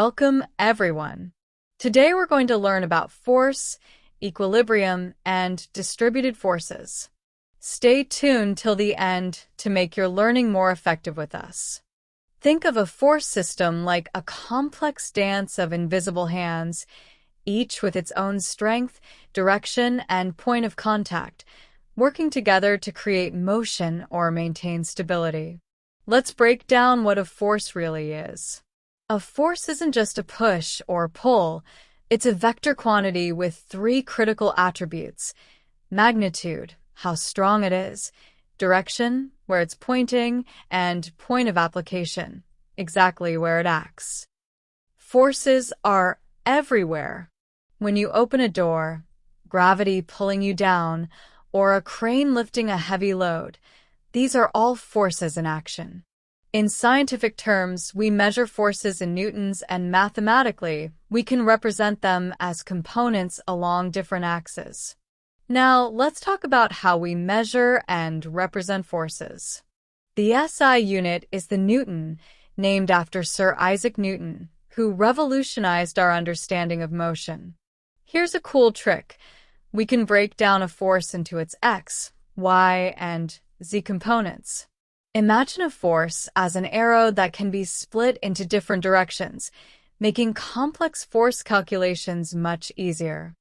Welcome, everyone. Today we're going to learn about force, equilibrium, and distributed forces. Stay tuned till the end to make your learning more effective with us. Think of a force system like a complex dance of invisible hands, each with its own strength, direction, and point of contact, working together to create motion or maintain stability. Let's break down what a force really is. A force isn't just a push or pull, it's a vector quantity with three critical attributes: magnitude, how strong it is; direction, where it's pointing; and point of application, exactly where it acts. Forces are everywhere. When you open a door, gravity pulling you down, or a crane lifting a heavy load, these are all forces in action. In scientific terms, we measure forces in newtons, and mathematically, we can represent them as components along different axes. Now, let's talk about how we measure and represent forces. The SI unit is the newton, named after Sir Isaac Newton, who revolutionized our understanding of motion. Here's a cool trick. We can break down a force into its X, Y, and Z components. Imagine a force as an arrow that can be split into different directions, making complex force calculations much easier.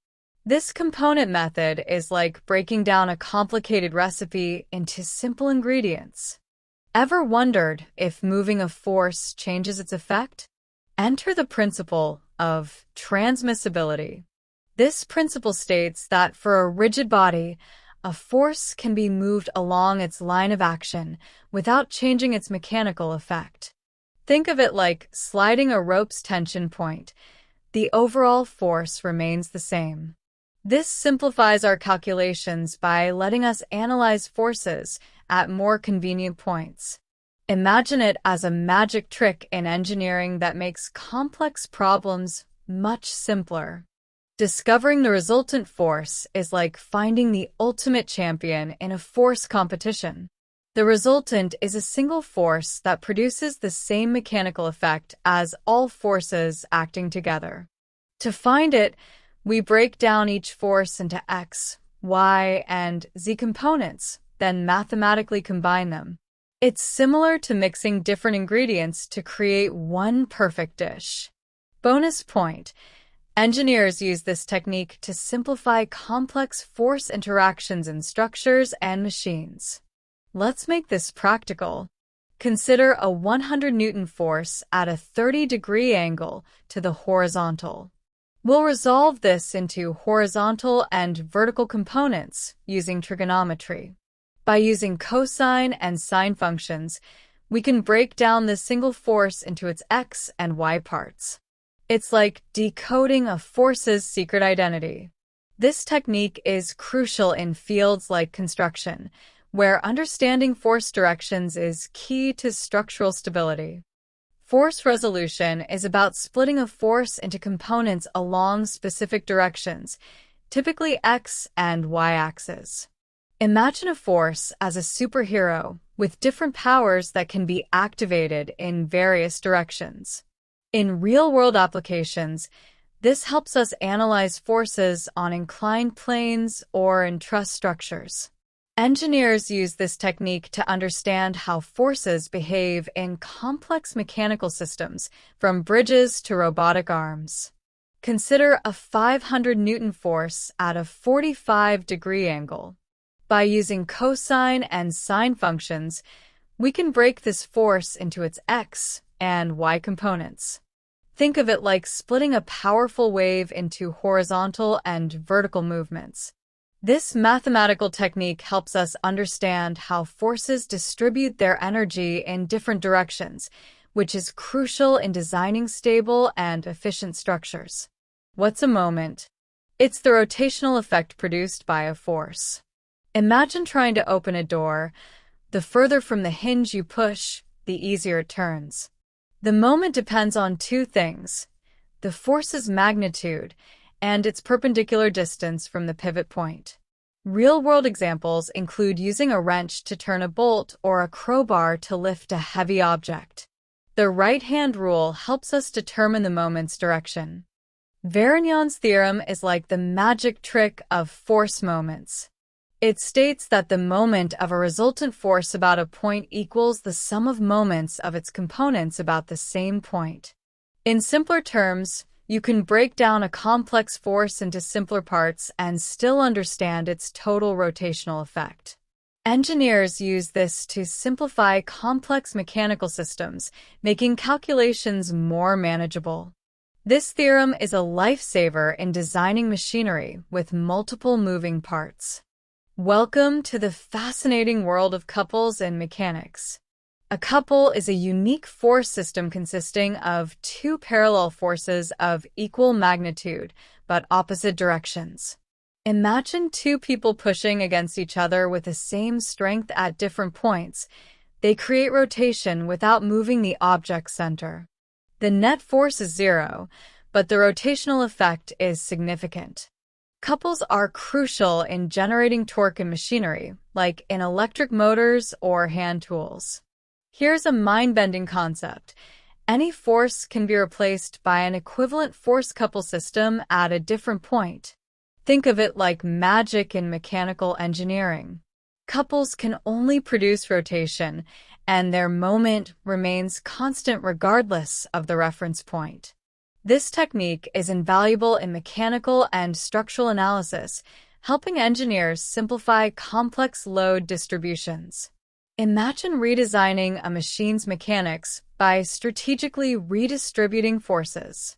This component method is like breaking down a complicated recipe into simple ingredients. Ever wondered if moving a force changes its effect? Enter the principle of transmissibility. This principle states that for a rigid body, a force can be moved along its line of action without changing its mechanical effect. Think of it like sliding a rope's tension point. The overall force remains the same. This simplifies our calculations by letting us analyze forces at more convenient points. Imagine it as a magic trick in engineering that makes complex problems much simpler. Discovering the resultant force is like finding the ultimate champion in a force competition. The resultant is a single force that produces the same mechanical effect as all forces acting together. To find it, we break down each force into X, Y, and Z components, then mathematically combine them. It's similar to mixing different ingredients to create one perfect dish. Bonus point: engineers use this technique to simplify complex force interactions in structures and machines. Let's make this practical. Consider a 100 Newton force at a 30-degree angle to the horizontal. We'll resolve this into horizontal and vertical components using trigonometry. By using cosine and sine functions, we can break down this single force into its X and Y parts. It's like decoding a force's secret identity. This technique is crucial in fields like construction, where understanding force directions is key to structural stability. Force resolution is about splitting a force into components along specific directions, typically X and Y axes. Imagine a force as a superhero with different powers that can be activated in various directions. In real-world applications, this helps us analyze forces on inclined planes or in truss structures. Engineers use this technique to understand how forces behave in complex mechanical systems, from bridges to robotic arms. Consider a 500 Newton force at a 45-degree angle. By using cosine and sine functions, we can break this force into its X and Y components. Think of it like splitting a powerful wave into horizontal and vertical movements. This mathematical technique helps us understand how forces distribute their energy in different directions, which is crucial in designing stable and efficient structures. What's a moment? It's the rotational effect produced by a force. Imagine trying to open a door. The further from the hinge you push, the easier it turns. The moment depends on two things: the force's magnitude and its perpendicular distance from the pivot point. Real-world examples include using a wrench to turn a bolt or a crowbar to lift a heavy object. The right-hand rule helps us determine the moment's direction. Varignon's theorem is like the magic trick of force moments. It states that the moment of a resultant force about a point equals the sum of moments of its components about the same point. In simpler terms, you can break down a complex force into simpler parts and still understand its total rotational effect. Engineers use this to simplify complex mechanical systems, making calculations more manageable. This theorem is a lifesaver in designing machinery with multiple moving parts. Welcome to the fascinating world of couples in mechanics. A couple is a unique force system consisting of two parallel forces of equal magnitude but opposite directions. Imagine two people pushing against each other with the same strength at different points. They create rotation without moving the object's center. The net force is zero, but the rotational effect is significant. Couples are crucial in generating torque in machinery, like in electric motors or hand tools. Here's a mind-bending concept. Any force can be replaced by an equivalent force couple system at a different point. Think of it like magic in mechanical engineering. Couples can only produce rotation, and their moment remains constant regardless of the reference point. This technique is invaluable in mechanical and structural analysis, helping engineers simplify complex load distributions. Imagine redesigning a machine's mechanics by strategically redistributing forces.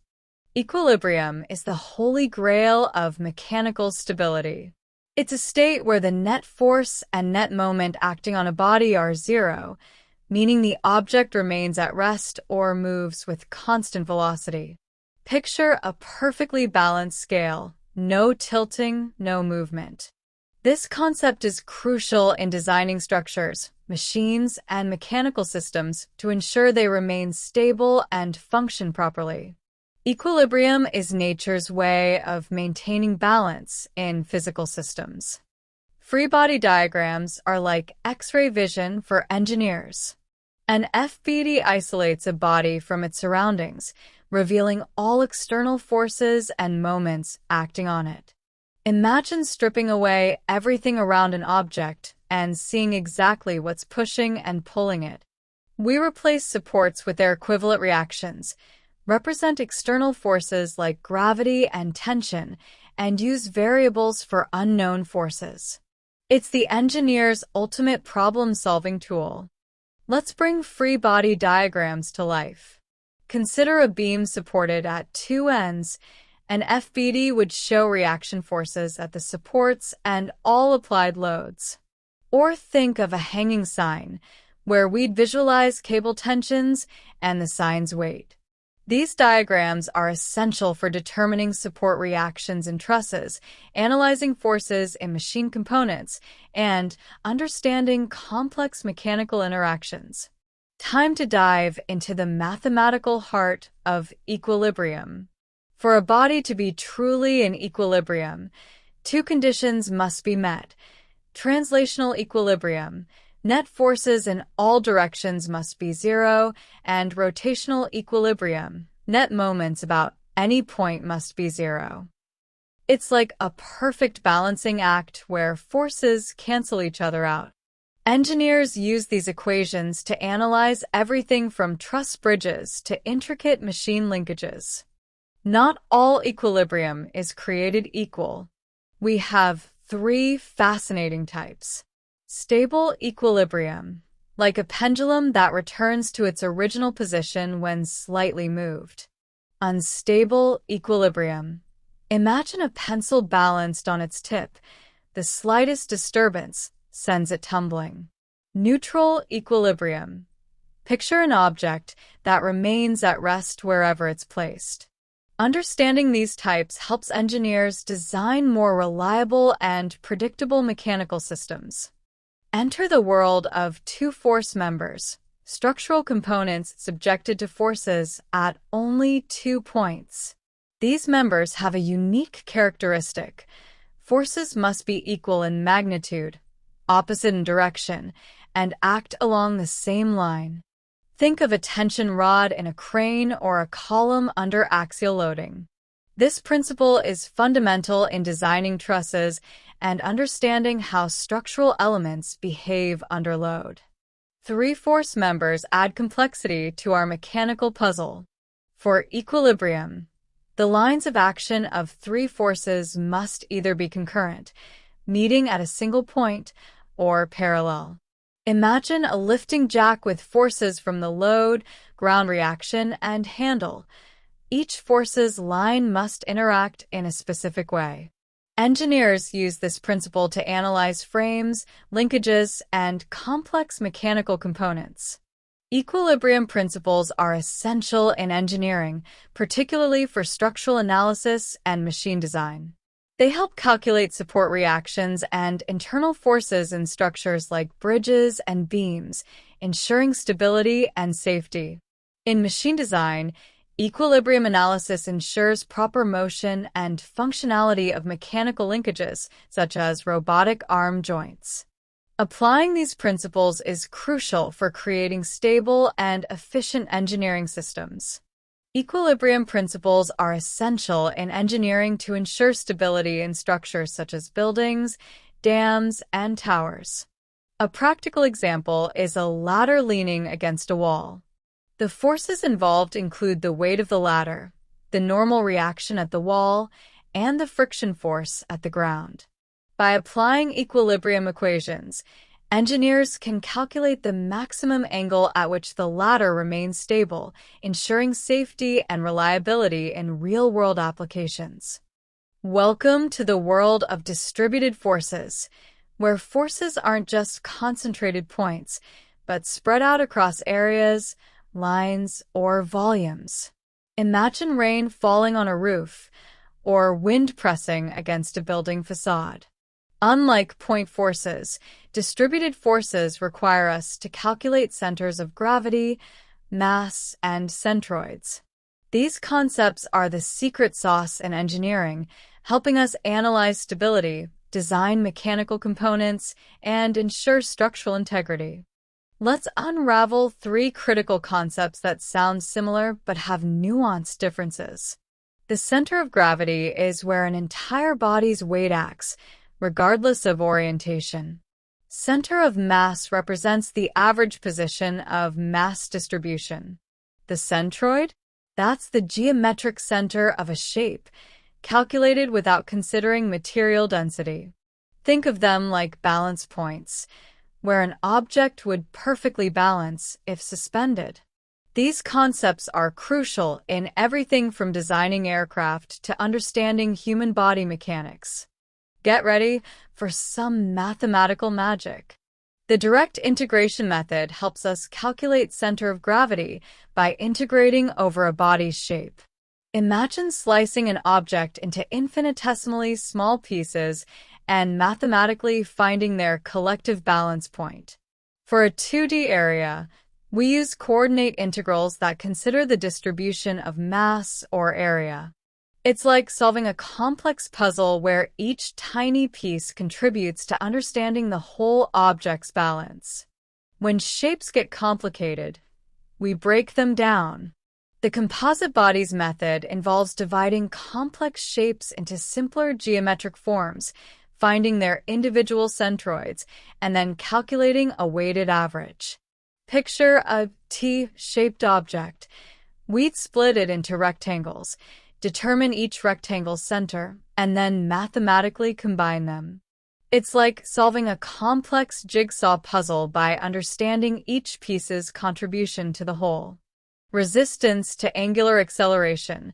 Equilibrium is the holy grail of mechanical stability. It's a state where the net force and net moment acting on a body are zero, meaning the object remains at rest or moves with constant velocity. Picture a perfectly balanced scale, no tilting, no movement. This concept is crucial in designing structures, machines, and mechanical systems to ensure they remain stable and function properly. Equilibrium is nature's way of maintaining balance in physical systems. Free body diagrams are like X-ray vision for engineers. An FBD isolates a body from its surroundings, revealing all external forces and moments acting on it. Imagine stripping away everything around an object and seeing exactly what's pushing and pulling it. We replace supports with their equivalent reactions, represent external forces like gravity and tension, and use variables for unknown forces. It's the engineer's ultimate problem-solving tool. Let's bring free body diagrams to life. Consider a beam supported at two ends. An FBD would show reaction forces at the supports and all applied loads. Or think of a hanging sign, where we'd visualize cable tensions and the sign's weight. These diagrams are essential for determining support reactions in trusses, analyzing forces in machine components, and understanding complex mechanical interactions. Time to dive into the mathematical heart of equilibrium. For a body to be truly in equilibrium, two conditions must be met. Translational equilibrium. Net forces in all directions must be zero, and rotational equilibrium. Net moments about any point must be zero. It's like a perfect balancing act where forces cancel each other out. Engineers use these equations to analyze everything from truss bridges to intricate machine linkages. Not all equilibrium is created equal. We have three fascinating types. Stable equilibrium, like a pendulum that returns to its original position when slightly moved. Unstable equilibrium. Imagine a pencil balanced on its tip. The slightest disturbance sends it tumbling. Neutral equilibrium. Picture an object that remains at rest wherever it's placed. Understanding these types helps engineers design more reliable and predictable mechanical systems. Enter the world of two force members, structural components subjected to forces at only 2 points. These members have a unique characteristic. Forces must be equal in magnitude, opposite in direction, and act along the same line. Think of a tension rod in a crane or a column under axial loading. This principle is fundamental in designing trusses and understanding how structural elements behave under load. Three force members add complexity to our mechanical puzzle. For equilibrium, the lines of action of three forces must either be concurrent, meeting at a single point, or parallel. Imagine a lifting jack with forces from the load, ground reaction, and handle. Each force's line must interact in a specific way. Engineers use this principle to analyze frames, linkages, and complex mechanical components. Equilibrium principles are essential in engineering, particularly for structural analysis and machine design. They help calculate support reactions and internal forces in structures like bridges and beams, ensuring stability and safety. In machine design, equilibrium analysis ensures proper motion and functionality of mechanical linkages, such as robotic arm joints. Applying these principles is crucial for creating stable and efficient engineering systems. Equilibrium principles are essential in engineering to ensure stability in structures such as buildings, dams, and towers. A practical example is a ladder leaning against a wall. The forces involved include the weight of the ladder, the normal reaction at the wall, and the friction force at the ground. By applying equilibrium equations, engineers can calculate the maximum angle at which the ladder remains stable, ensuring safety and reliability in real-world applications. Welcome to the world of distributed forces, where forces aren't just concentrated points, but spread out across areas, lines, or volumes. Imagine rain falling on a roof, or wind pressing against a building facade. Unlike point forces, distributed forces require us to calculate centers of gravity, mass, and centroids. These concepts are the secret sauce in engineering, helping us analyze stability, design mechanical components, and ensure structural integrity. Let's unravel three critical concepts that sound similar but have nuanced differences. The center of gravity is where an entire body's weight acts, regardless of orientation. Center of mass represents the average position of mass distribution. The centroid? That's the geometric center of a shape, calculated without considering material density. Think of them like balance points, where an object would perfectly balance if suspended. These concepts are crucial in everything from designing aircraft to understanding human body mechanics. Get ready for some mathematical magic. The direct integration method helps us calculate center of gravity by integrating over a body's shape. Imagine slicing an object into infinitesimally small pieces and mathematically finding their collective balance point. For a 2D area, we use coordinate integrals that consider the distribution of mass or area. It's like solving a complex puzzle where each tiny piece contributes to understanding the whole object's balance. When shapes get complicated, we break them down. The composite bodies method involves dividing complex shapes into simpler geometric forms, finding their individual centroids, and then calculating a weighted average. Picture a T-shaped object. We'd split it into rectangles, determine each rectangle's center, and then mathematically combine them. It's like solving a complex jigsaw puzzle by understanding each piece's contribution to the whole. Resistance to angular acceleration.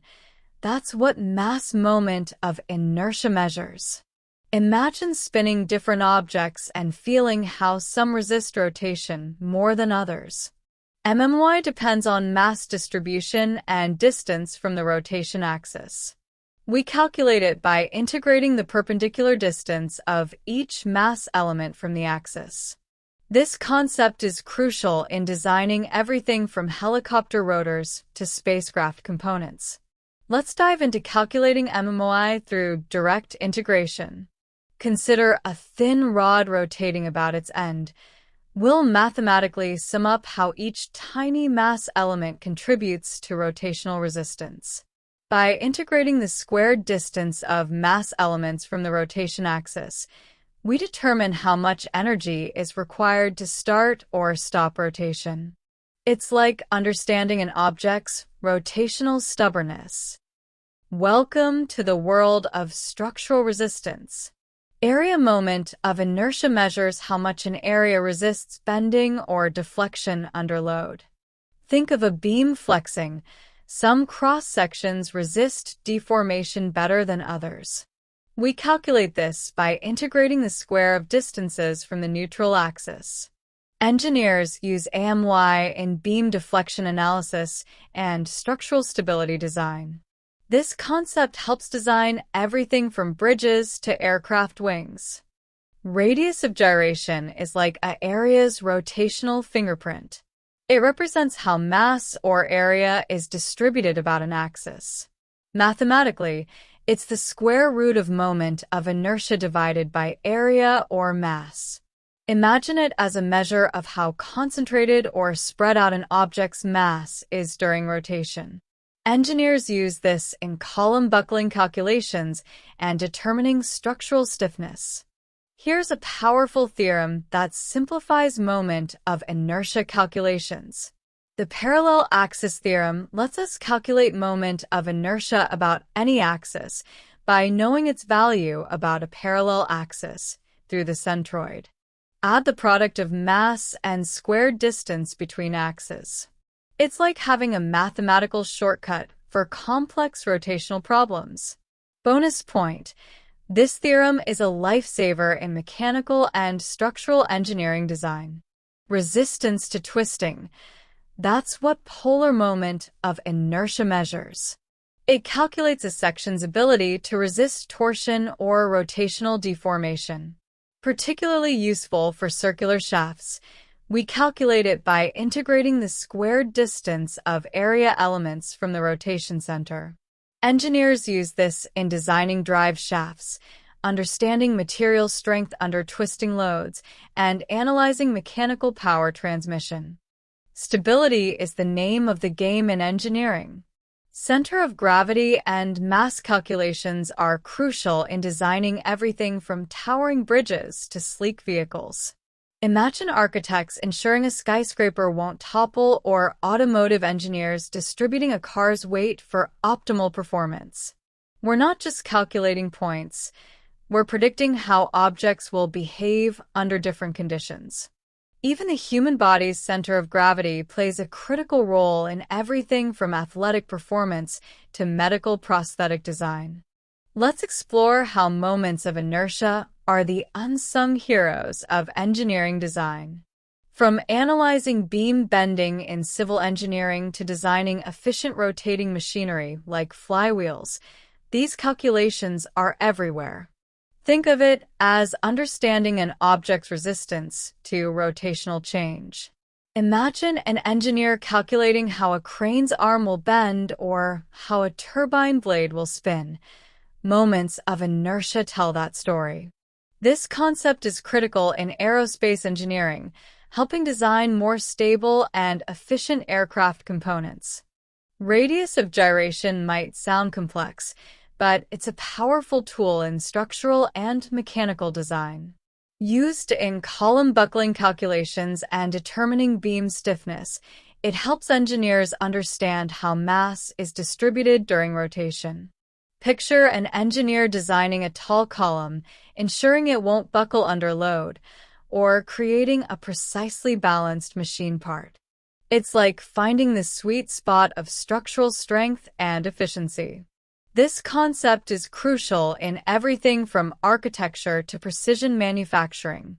That's what mass moment of inertia measures. Imagine spinning different objects and feeling how some resist rotation more than others. MMY depends on mass distribution and distance from the rotation axis. We calculate it by integrating the perpendicular distance of each mass element from the axis. This concept is crucial in designing everything from helicopter rotors to spacecraft components. Let's dive into calculating MMY through direct integration. Consider a thin rod rotating about its end. We'll mathematically sum up how each tiny mass element contributes to rotational resistance. By integrating the squared distance of mass elements from the rotation axis, we determine how much energy is required to start or stop rotation. It's like understanding an object's rotational stubbornness. Welcome to the world of structural resistance. Area moment of inertia measures how much an area resists bending or deflection under load. Think of a beam flexing. Some cross-sections resist deformation better than others. We calculate this by integrating the square of distances from the neutral axis. Engineers use AMY in beam deflection analysis and structural stability design. This concept helps design everything from bridges to aircraft wings. Radius of gyration is like an area's rotational fingerprint. It represents how mass or area is distributed about an axis. Mathematically, it's the square root of moment of inertia divided by area or mass. Imagine it as a measure of how concentrated or spread out an object's mass is during rotation. Engineers use this in column buckling calculations and determining structural stiffness. Here's a powerful theorem that simplifies moment of inertia calculations. The parallel axis theorem lets us calculate moment of inertia about any axis by knowing its value about a parallel axis through the centroid. Add the product of mass and squared distance between axes. It's like having a mathematical shortcut for complex rotational problems. Bonus point: this theorem is a lifesaver in mechanical and structural engineering design. Resistance to twisting. That's what polar moment of inertia measures. It calculates a section's ability to resist torsion or rotational deformation. Particularly useful for circular shafts, we calculate it by integrating the squared distance of area elements from the rotation center. Engineers use this in designing drive shafts, understanding material strength under twisting loads, and analyzing mechanical power transmission. Stability is the name of the game in engineering. Center of gravity and mass calculations are crucial in designing everything from towering bridges to sleek vehicles. Imagine architects ensuring a skyscraper won't topple or automotive engineers distributing a car's weight for optimal performance. We're not just calculating points, we're predicting how objects will behave under different conditions. Even the human body's center of gravity plays a critical role in everything from athletic performance to medical prosthetic design. Let's explore how moments of inertia are the unsung heroes of engineering design. From analyzing beam bending in civil engineering to designing efficient rotating machinery like flywheels, these calculations are everywhere. Think of it as understanding an object's resistance to rotational change. Imagine an engineer calculating how a crane's arm will bend or how a turbine blade will spin. Moments of inertia tell that story. This concept is critical in aerospace engineering, helping design more stable and efficient aircraft components. Radius of gyration might sound complex, but it's a powerful tool in structural and mechanical design. Used in column buckling calculations and determining beam stiffness, it helps engineers understand how mass is distributed during rotation. Picture an engineer designing a tall column, ensuring it won't buckle under load, or creating a precisely balanced machine part. It's like finding the sweet spot of structural strength and efficiency. This concept is crucial in everything from architecture to precision manufacturing.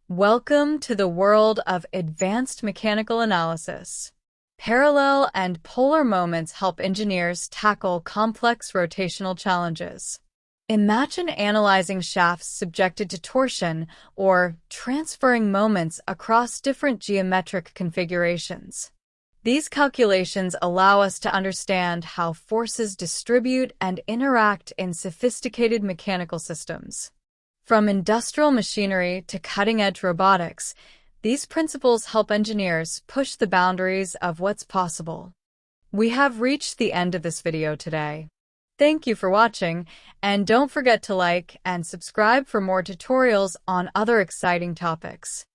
Welcome to the world of advanced mechanical analysis. Parallel and polar moments help engineers tackle complex rotational challenges. Imagine analyzing shafts subjected to torsion or transferring moments across different geometric configurations. These calculations allow us to understand how forces distribute and interact in sophisticated mechanical systems. From industrial machinery to cutting-edge robotics, These principles help engineers push the boundaries of what's possible. We have reached the end of this video today. Thank you for watching, and don't forget to like and subscribe for more tutorials on other exciting topics.